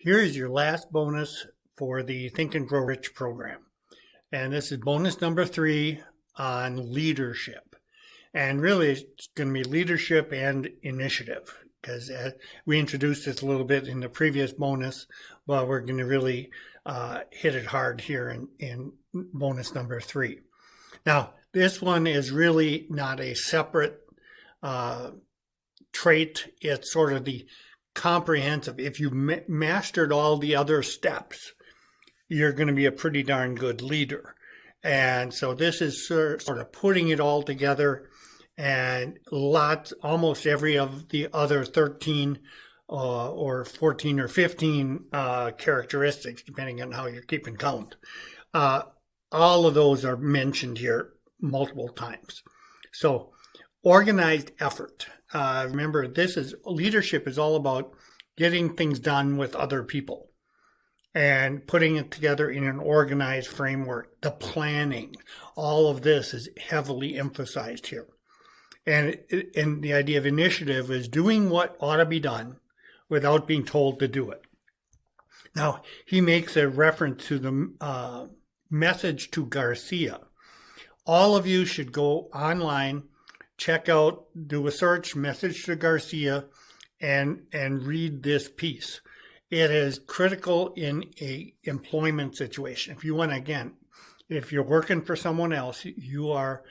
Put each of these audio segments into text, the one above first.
Here is your last bonus for the Think and Grow Rich program. And this is bonus number 3 on leadership. And really, it's going to be leadership and initiative, because we introduced this a little bit in the previous bonus, but we're going to really hit it hard here in bonus number 3. Now, this one is really not a separate trait. It's sort of the comprehensive. If you mastered all the other steps, you're going to be a pretty darn good leader. And so this is sort of putting it all together, and almost every of the other 13 or 14 or 15 characteristics, depending on how you're keeping count. All of those are mentioned here multiple times. So organized effort. Remember, leadership is all about getting things done with other people and putting it together in an organized framework. The planning, all of this is heavily emphasized here. And the idea of initiative is doing what ought to be done without being told to do it. Now, he makes a reference to the message to Garcia. All of you should go online, check out, do a search, message to Garcia, and read this piece. It is critical in a employment situation. If you want to, again, if you're working for someone else, you are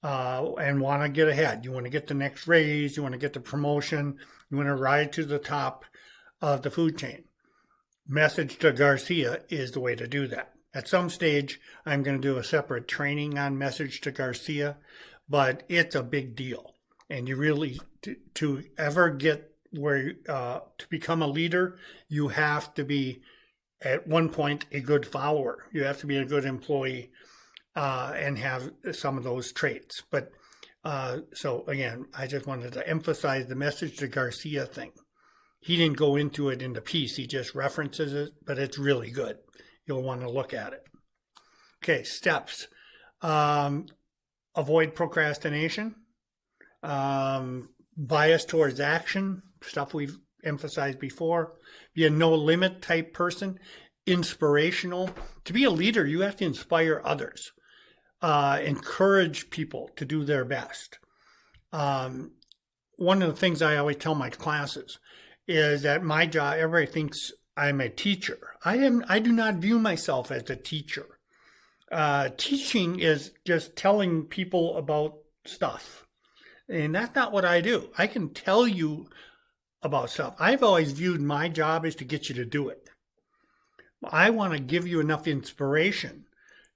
and want to get ahead. You want to get the next raise, you want to get the promotion, you want to ride to the top of the food chain. Message to Garcia is the way to do that. At some stage, I'm going to do a separate training on message to Garcia, but it's a big deal. And you really, to ever get where, to become a leader, you have to be, at one point, a good follower. You have to be a good employee and have some of those traits. But so again, I just wanted to emphasize the message to Garcia thing. He didn't go into it in the piece. He just references it, but it's really good. You'll want to look at it. Okay, steps. Avoid procrastination. Bias towards action, stuff we've emphasized before. Be a no-limit type person. Inspirational. To be a leader, you have to inspire others. Encourage people to do their best. One of the things I always tell my classes is that my job, everybody thinks I'm a teacher. I do not view myself as a teacher. Teaching is just telling people about stuff. And that's not what I do. I can tell you about stuff. I've always viewed my job is to get you to do it. I want to give you enough inspiration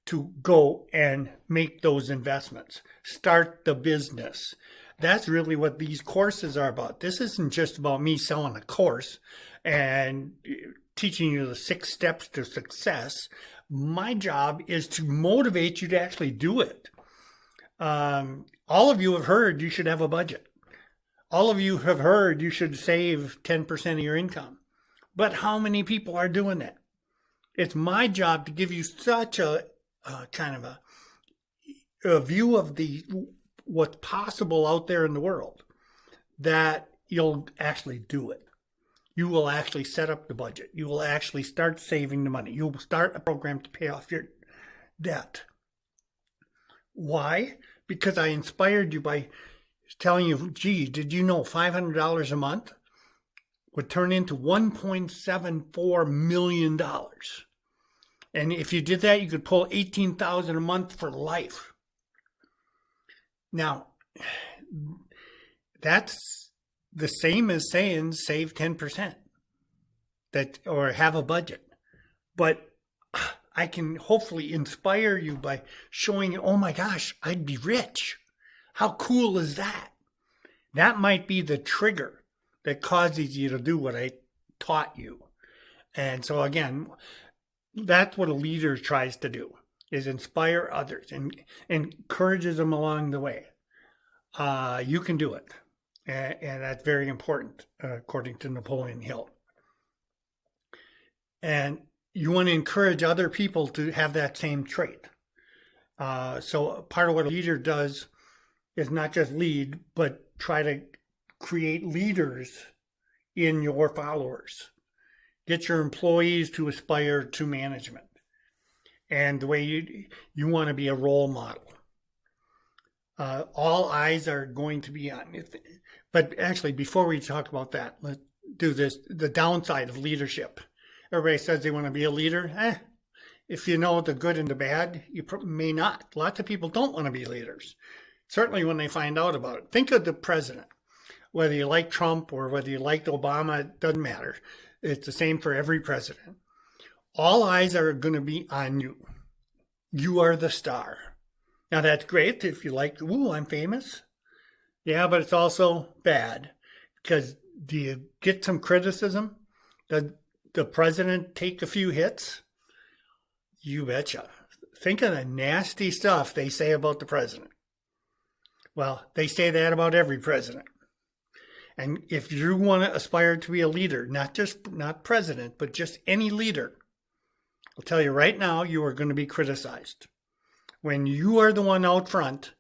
to go and make those investments. Start the business. That's really what these courses are about. This isn't just about me selling a course and teaching you the 6 steps to success. My job is to motivate you to actually do it. All of you have heard you should have a budget. All of you have heard you should save 10% of your income. But how many people are doing that? It's my job to give you such a kind of a view of what's possible out there in the world that you'll actually do it. You will actually set up the budget. You will actually start saving the money. You'll start a program to pay off your debt. Why? Because I inspired you by telling you, gee, did you know $500 a month would turn into $1.74 million? And if you did that, you could pull $18,000 a month for life. Now, that's the same as saying save 10%, or have a budget. But I can hopefully inspire you by showing you, oh my gosh, I'd be rich. How cool is that? That might be the trigger that causes you to do what I taught you. And so again, that's what a leader tries to do, is inspire others and encourages them along the way. You can do it. And that's very important, according to Napoleon Hill. And you want to encourage other people to have that same trait. So part of what a leader does is not just lead, but try to create leaders in your followers. get your employees to aspire to management. And the way you want to be a role model. All eyes are going to be on it. But actually, before we talk about that, let's do this. The downside of leadership. Everybody says they want to be a leader. If you know the good and the bad, you may not. Lots of people don't want to be leaders. Certainly when they find out about it. Think of the president. Whether you like Trump or whether you liked Obama, it doesn't matter. It's the same for every president. All eyes are going to be on you. You are the star. Now that's great if you like, ooh, I'm famous. Yeah, but it's also bad because do you get some criticism? Does the president take a few hits? You betcha. Think of the nasty stuff they say about the president. Well, they say that about every president. And if you want to aspire to be a leader, not president, but just any leader, I'll tell you right now, you are going to be criticized. When you are the one out front,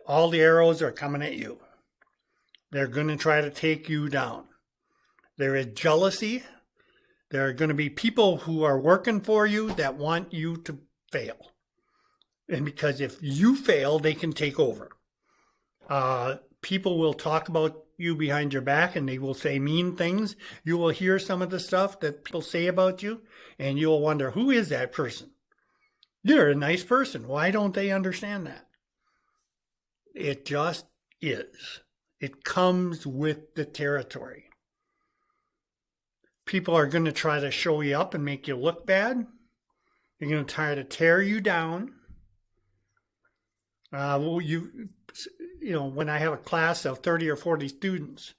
all the arrows are coming at you. They're going to try to take you down. There is jealousy. There are going to be people who are working for you that want you to fail. And because if you fail, they can take over. People will talk about you behind your back and they will say mean things. You will hear some of the stuff that people say about you and you'll wonder, who is that person? You're a nice person. Why don't they understand that? It just is. It comes with the territory. People are going to try to show you up and make you look bad. They're going to try to tear you down. When I have a class of 30 or 40 students,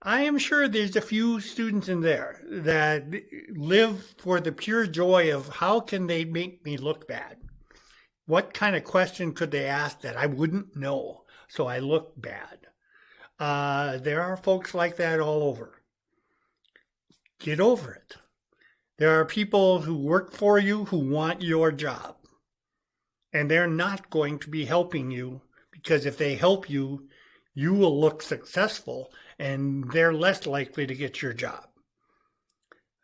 I am sure there's a few students in there that live for the pure joy of how can they make me look bad? What kind of question could they ask that I wouldn't know so I look bad? There are folks like that all over. Get over it. There are people who work for you who want your job. And they're not going to be helping you because if they help you, you will look successful and they're less likely to get your job.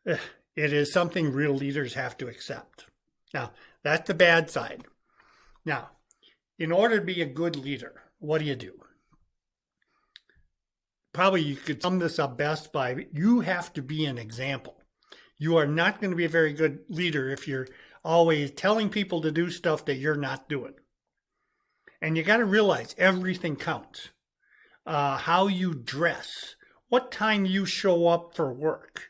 It is something real leaders have to accept. Now, that's the bad side. Now, in order to be a good leader, what do? Probably you could sum this up best by you have to be an example. You are not going to be a very good leader if you're always telling people to do stuff that you're not doing. And you got to realize everything counts. How you dress, what time you show up for work,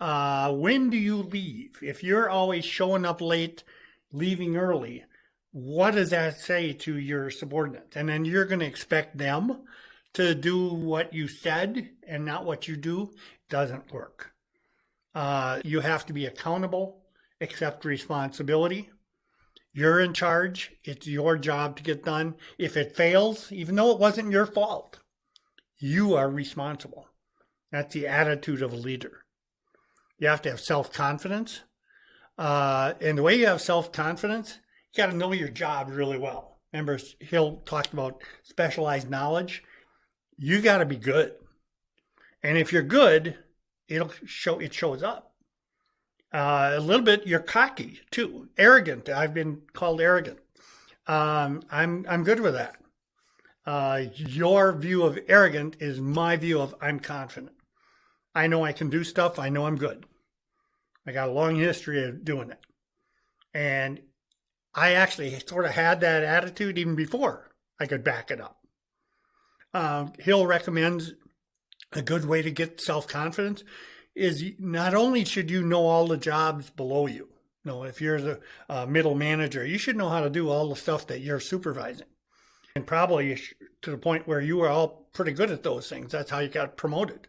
when do you leave? If you're always showing up late, leaving early, what does that say to your subordinates? And then you're going to expect them to do what you said and not what you do. Doesn't work. You have to be accountable, accept responsibility. You're in charge. It's your job to get done. If it fails, even though it wasn't your fault, you are responsible. That's the attitude of a leader. You have to have self-confidence. And the way you have self-confidence, you got to know your job really well. Remember, Hill talked about specialized knowledge. You got to be good. And if you're good, it shows up. A little bit, you're cocky too, arrogant. I've been called arrogant. I'm good with that. Your view of arrogant is my view of I'm confident. I know I can do stuff. I know I'm good. I got a long history of doing it. And I actually sort of had that attitude even before I could back it up. Hill recommends a good way to get self-confidence is not only should you know all the jobs below you. If you're the middle manager, you should know how to do all the stuff that you're supervising. And probably to the point where you are all pretty good at those things. That's how you got promoted.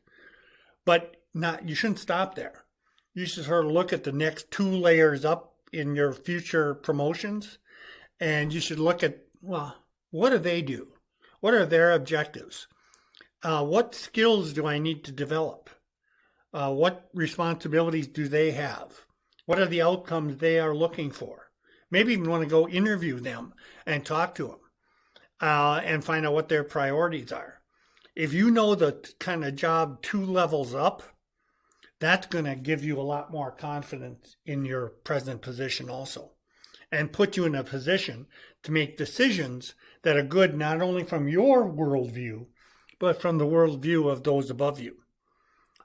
But you shouldn't stop there. You should sort of look at the next 2 layers up in your future promotions. And you should look at, what do they do? What are their objectives? What skills do I need to develop? What responsibilities do they have? What are the outcomes they are looking for? Maybe even want to go interview them and talk to them and find out what their priorities are. If you know the kind of job 2 levels up, That's going to give you a lot more confidence in your present position also, and put you in a position to make decisions that are good not only from your worldview, but from the worldview of those above you.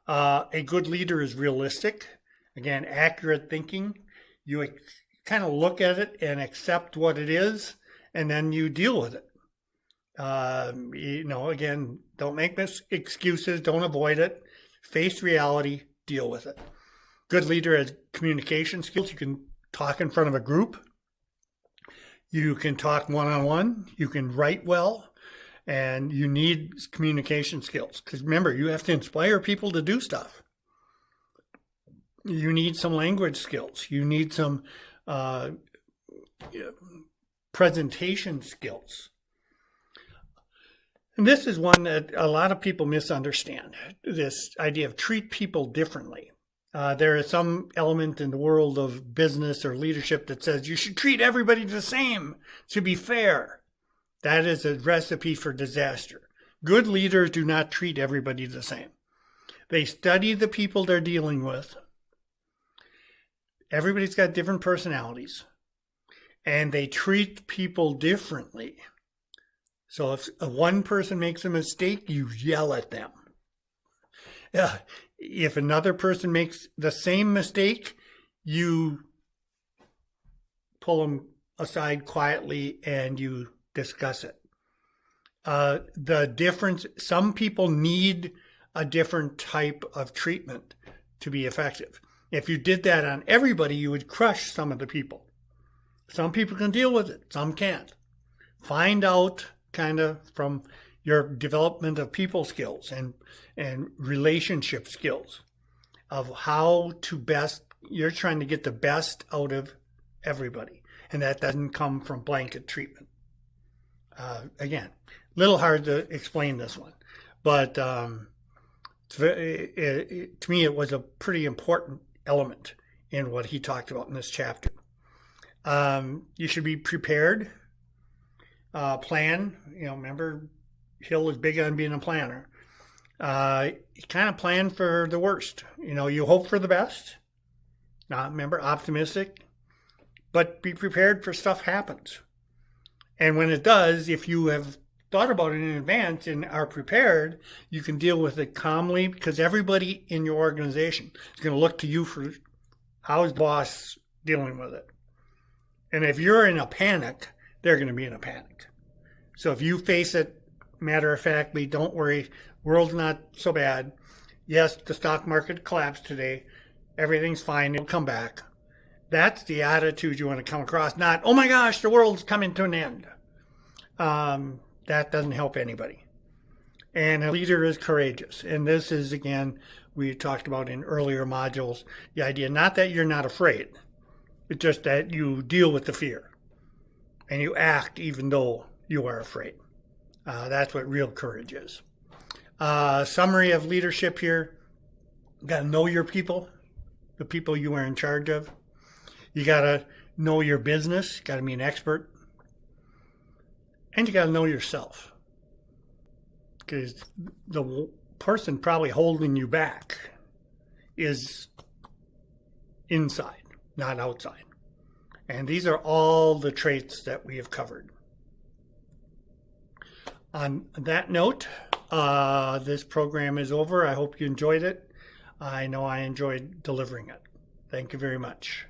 A good leader is realistic, again, accurate thinking. You kind of look at it and accept what it is, and then you deal with it. Again, don't make excuses, don't avoid it. Face reality, deal with it. Good leader has communication skills. You can talk in front of a group. You can talk one-on-one. You can write well. And you need communication skills. Because remember, you have to inspire people to do stuff. You need some language skills. You need some presentation skills. And this is one that a lot of people misunderstand, this idea of treat people differently. There is some element in the world of business or leadership that says you should treat everybody the same to be fair. That is a recipe for disaster. Good leaders do not treat everybody the same. They study the people they're dealing with. Everybody's got different personalities, and they treat people differently. So if one person makes a mistake, you yell at them. If another person makes the same mistake, you pull them aside quietly and you discuss it. The difference, some people need a different type of treatment to be effective. If you did that on everybody, you would crush some of the people. Some people can deal with it, some can't. Find out kind of from your development of people skills and relationship skills of how to best, you're trying to get the best out of everybody. And that doesn't come from blanket treatment. Again, a little hard to explain this one, but to me it was a pretty important element in what he talked about in this chapter. You should be prepared, plan. Remember, Hill is big on being a planner. Kind of plan for the worst. You hope for the best. Remember, optimistic, but be prepared for stuff happens. And when it does, if you have thought about it in advance and are prepared, you can deal with it calmly, because everybody in your organization is going to look to you for how's the boss dealing with it. And if you're in a panic, they're going to be in a panic. So if you face it matter-of-factly, don't worry, world's not so bad. Yes, the stock market collapsed today. Everything's fine. It'll come back. That's the attitude you want to come across, not, oh my gosh, the world's coming to an end. That doesn't help anybody. And a leader is courageous. And this is, again, we talked about in earlier modules, the idea not that you're not afraid. It's just that you deal with the fear. And you act even though you are afraid. That's what real courage is. Summary of leadership here. You got to know your people, the people you are in charge of. You got to know your business. You got to be an expert. And you got to know yourself. Because the person probably holding you back is inside, not outside. And these are all the traits that we have covered. On that note, this program is over. I hope you enjoyed it. I know I enjoyed delivering it. Thank you very much.